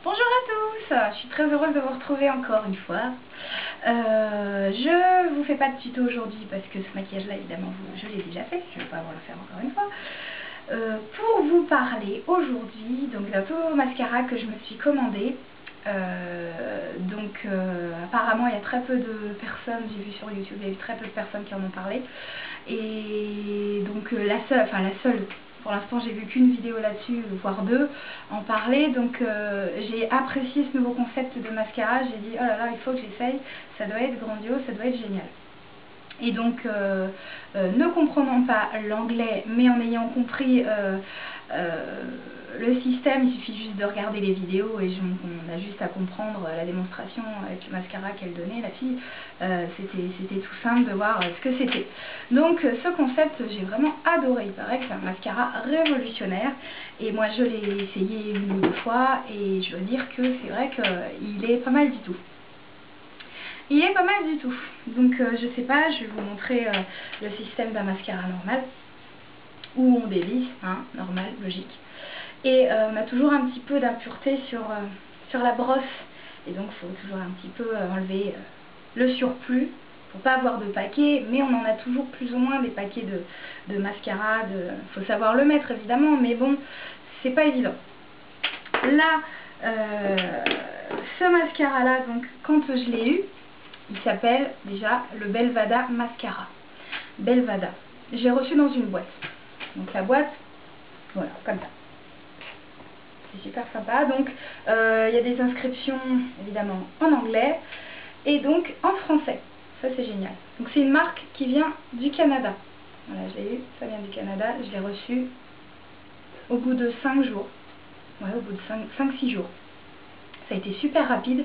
Bonjour à tous, je suis très heureuse de vous retrouver encore une fois. Je vous fais pas de tuto aujourd'hui parce que ce maquillage là évidemment je l'ai déjà fait, je ne vais pas vous le faire encore une fois. Pour vous parler aujourd'hui d'un nouveau mascara que je me suis commandé. Apparemment il y a très peu de personnes, j'ai vu sur YouTube, il y a eu très peu de personnes qui en ont parlé. Et donc la seule, pour l'instant j'ai vu qu'une vidéo là-dessus, voire deux, en parler. Donc j'ai apprécié ce nouveau concept de mascara, j'ai dit oh là là il faut que j'essaye, ça doit être grandiose, ça doit être génial. Et donc, ne comprenant pas l'anglais, mais en ayant compris le système, il suffit juste de regarder les vidéos et on a juste à comprendre la démonstration avec le mascara qu'elle donnait, la fille. C'était tout simple de voir ce que c'était. Donc, ce concept, j'ai vraiment adoré. Il paraît que c'est un mascara révolutionnaire. Et moi, je l'ai essayé une ou deux fois et je dois dire que c'est vrai qu'il est pas mal du tout. Il est pas mal du tout. Donc je sais pas, je vais vous montrer le système d'un mascara normal. Où on dévisse, hein, normal, logique. Et on a toujours un petit peu d'impureté sur la brosse. Et donc il faut toujours un petit peu enlever le surplus pour pas avoir de paquets. Mais on en a toujours plus ou moins des paquets de mascara. Faut savoir le mettre évidemment, mais bon, c'est pas évident. Là, ce mascara là, donc quand je l'ai eu, il s'appelle déjà le Belvada Mascara. Belvada. J'ai reçu dans une boîte. Donc la boîte, voilà, comme ça. C'est super sympa. Donc il y a des inscriptions évidemment en anglais et donc en français. Ça c'est génial. Donc c'est une marque qui vient du Canada. Voilà, je l'ai eu, ça vient du Canada. Je l'ai reçu au bout de 5 jours. Ouais, au bout de 5-6 jours. Ça a été super rapide.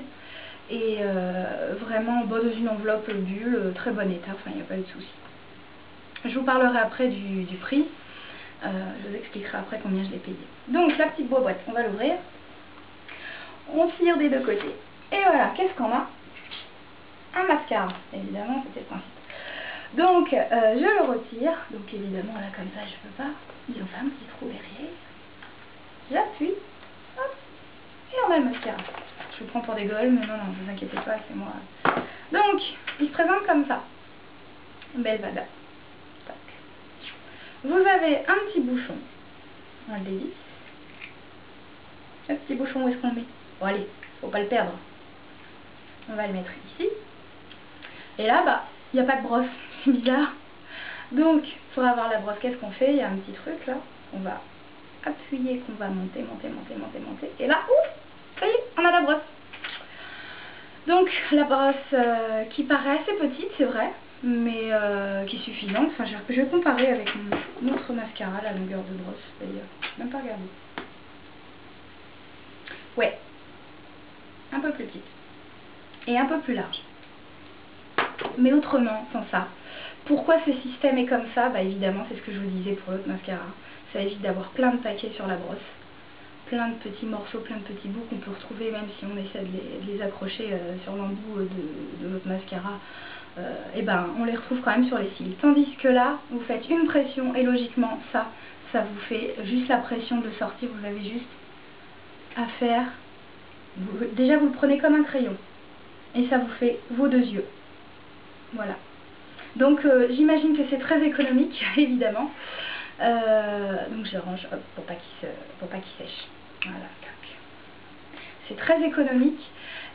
Et vraiment dans une enveloppe bulle, très bon état, enfin il n'y a pas eu de souci. Je vous parlerai après du prix, je vous expliquerai après combien je l'ai payé. Donc la petite boîte, on va l'ouvrir, on tire des deux côtés, et voilà, qu'est-ce qu'on a? Un mascara, évidemment c'était le principe. Donc je le retire, donc évidemment là comme ça je peux pas, il en fait un petit trou derrière, j'appuie, hop, et on a le mascara. Je vous prends pour des goles, mais non, ne vous inquiétez pas, c'est moi. Donc, il se présente comme ça. Belvada. Vous avez un petit bouchon. On le dévisse. Le petit bouchon, où est-ce qu'on le met? Bon, allez, faut pas le perdre. On va le mettre ici. Et là, bah, il n'y a pas de brosse. C'est bizarre. Donc, pour avoir la brosse, qu'est-ce qu'on fait? Il y a un petit truc là. On va appuyer, qu'on va monter. Et là, ouf! Ça y est, on a la brosse. Donc la brosse qui paraît assez petite, c'est vrai, mais qui est suffisante. Enfin, je vais comparer avec mon autre mascara, la longueur de brosse d'ailleurs. Je n'ai même pas regardé. Ouais, un peu plus petite et un peu plus large. Mais autrement, sans ça. Pourquoi ce système est comme ça? Bah évidemment, c'est ce que je vous disais pour l'autre mascara. Ça évite d'avoir plein de paquets sur la brosse. Plein de petits morceaux, plein de petits bouts qu'on peut retrouver même si on essaie de les accrocher sur l'embout de notre mascara. Et ben on les retrouve quand même sur les cils. Tandis que là, vous faites une pression et logiquement ça vous fait juste la pression de sortie. Vous avez juste à faire. Déjà vous le prenez comme un crayon et ça vous fait vos deux yeux. Voilà. Donc j'imagine que c'est très économique évidemment. Donc je range hop, pour pas qu'il sèche. Voilà. C'est très économique.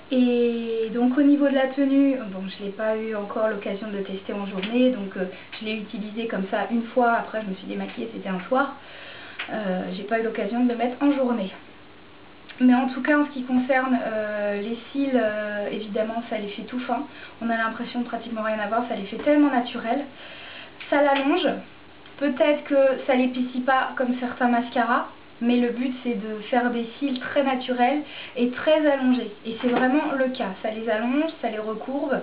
Et donc au niveau de la tenue, bon je n'ai pas eu encore l'occasion de le tester en journée, donc je l'ai utilisé comme ça une fois, après je me suis démaquillée, c'était un soir. J'ai pas eu l'occasion de le mettre en journée. Mais en tout cas en ce qui concerne les cils, évidemment ça les fait tout fin. On a l'impression de pratiquement rien avoir, ça les fait tellement naturel. Ça l'allonge. Peut-être que ça l'épaissit pas comme certains mascaras, mais le but c'est de faire des cils très naturels et très allongés. Et c'est vraiment le cas, ça les allonge, ça les recourbe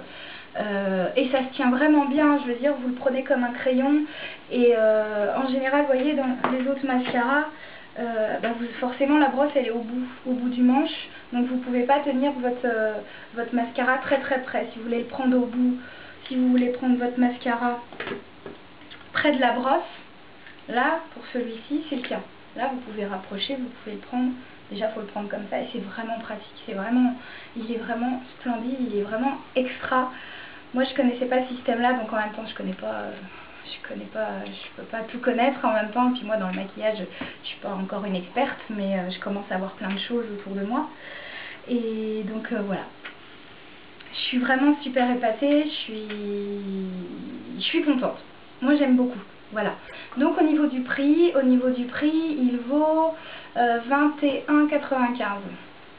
et ça se tient vraiment bien. Je veux dire, vous le prenez comme un crayon et en général, vous voyez, dans les autres mascaras, forcément la brosse elle est au bout du manche, donc vous ne pouvez pas tenir votre mascara très près. Si vous voulez le prendre au bout, si vous voulez prendre votre mascara près de la brosse, là pour celui-ci c'est le cas. Là vous pouvez rapprocher, vous pouvez le prendre Déjà, il faut le prendre comme ça et c'est vraiment pratique. Il est vraiment splendide, il est vraiment extra. Moi, je connaissais pas ce système-là, donc en même temps, je peux pas tout connaître en même temps. Puis moi, dans le maquillage, je suis pas encore une experte, mais je commence à avoir plein de choses autour de moi. Et donc voilà. Je suis vraiment super épatée, je suis contente. Moi, j'aime beaucoup. Voilà. Donc au niveau du prix, il vaut 21,95.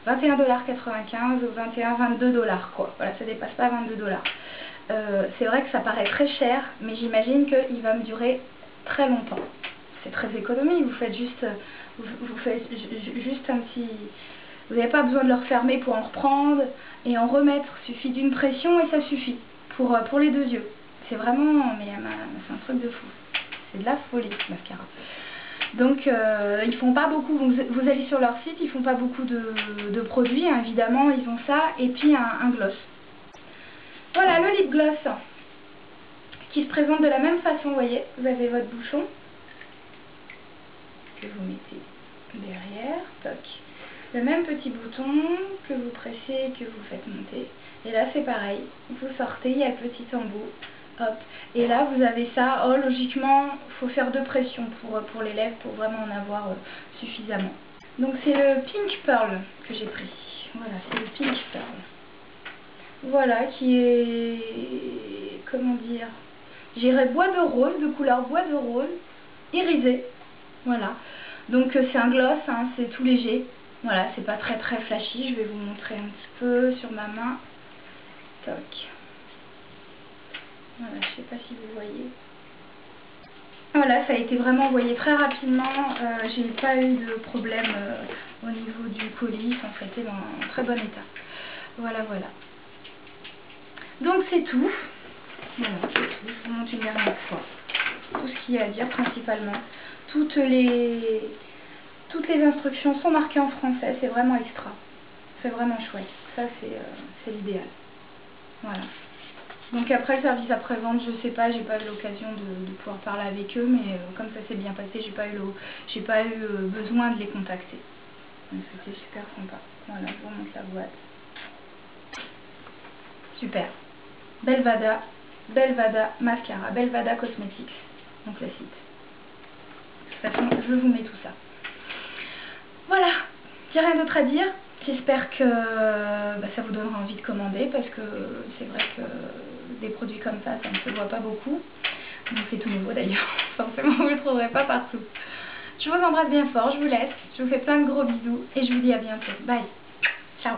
21,95 ou 22 $, quoi. Voilà, ça dépasse pas 22 $. C'est vrai que ça paraît très cher, mais j'imagine qu'il va me durer très longtemps. C'est très économique, vous faites juste un petit... Vous n'avez pas besoin de le refermer pour en reprendre et en remettre. Il suffit d'une pression et ça suffit pour les 2 yeux. C'est vraiment... mais c'est un truc de fou. C'est de la folie, ce mascara. Donc, ils font pas beaucoup. Vous allez sur leur site, ils font pas beaucoup de produits, hein, évidemment. Ils ont ça et puis un gloss. Voilà, le lip gloss qui se présente de la même façon, vous voyez. Vous avez votre bouchon que vous mettez derrière. Toc. Le même petit bouton que vous pressez et que vous faites monter. Et là, c'est pareil. Vous sortez, il y a le petit embout. Hop. Et là, vous avez ça. Oh, logiquement, il faut faire 2 pressions pour les lèvres pour vraiment en avoir suffisamment. Donc, c'est le Pink Pearl que j'ai pris. Voilà, c'est le Pink Pearl. Voilà, qui est... comment dire, j'irais bois de rose, de couleur bois de rose, irisé. Voilà. Donc, c'est un gloss, hein, c'est tout léger. Voilà, c'est pas très flashy. Je vais vous montrer un petit peu sur ma main. Toc. Voilà, je sais pas si vous voyez. Voilà, ça a été vraiment envoyé très rapidement. J'ai pas eu de problème au niveau du colis. Ça a été dans un très bon état. Voilà, voilà. Donc c'est tout. Voilà, c'est tout. Je vous montre une dernière fois. Tout ce qu'il y a à dire principalement. Toutes les instructions sont marquées en français, c'est vraiment extra. C'est vraiment chouette. Ça, c'est l'idéal. Voilà. Donc après, le service après-vente, je sais pas, j'ai pas eu l'occasion de pouvoir parler avec eux, mais comme ça s'est bien passé, j'ai pas eu besoin de les contacter. Donc c'était super sympa. Voilà, je vous montre la boîte. Super. Belvada Mascara, Belvada Cosmetics, donc le site. De toute façon, je vous mets tout ça. Voilà, il n'y a rien d'autre à dire. J'espère que ça vous donnera envie de commander parce que c'est vrai que des produits comme ça ne se voit pas beaucoup. Donc c'est tout nouveau d'ailleurs. Forcément, vous ne le trouverez pas partout. Je vous embrasse bien fort, je vous laisse. Je vous fais plein de gros bisous et je vous dis à bientôt. Bye. Ciao.